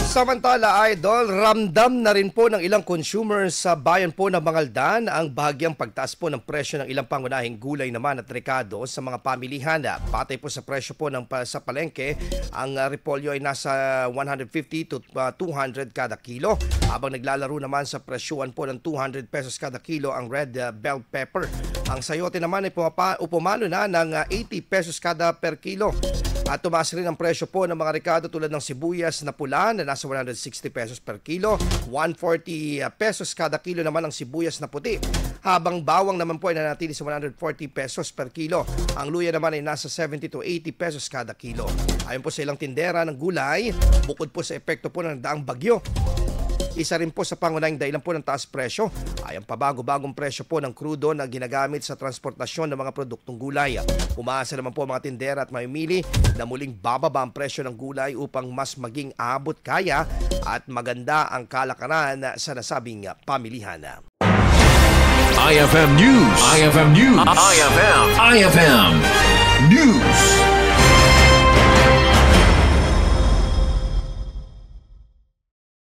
Samantala, Idol, ramdam na rin po ng ilang consumers sa bayan po ng Mangaldan ang bahagyang pagtaas po ng presyo ng ilang pangunahing gulay naman at rekado sa mga pamilihan. Patay po sa presyo po sa palengke, ang repolyo ay nasa 150 to 200 kada kilo, habang naglalaro naman sa presyuan po ng 200 pesos kada kilo ang red bell pepper. Ang sayote naman ay pumalo na ng 80 pesos kada per kilo. At tumaas rin ang presyo po ng mga rekado tulad ng sibuyas na pula na nasa 160 pesos per kilo, 140 pesos kada kilo naman ang sibuyas na puti. Habang bawang naman po ay nanatili sa 140 pesos per kilo. Ang luya naman ay nasa 70 to 80 pesos kada kilo. Ayon po sa ilang tindera ng gulay, bukod po sa epekto po ng daang bagyo, isa rin po sa pangunahing dahilan po ng taas presyo ay ang pabago-bagong presyo po ng krudo na ginagamit sa transportasyon ng mga produktong gulay. Umaasa naman po mga tindera at mamimili na muling bababa ang presyo ng gulay upang mas maging abot kaya at maganda ang kalakaran sa nasabing pamilihan. IFM News. IFM News. IFM News.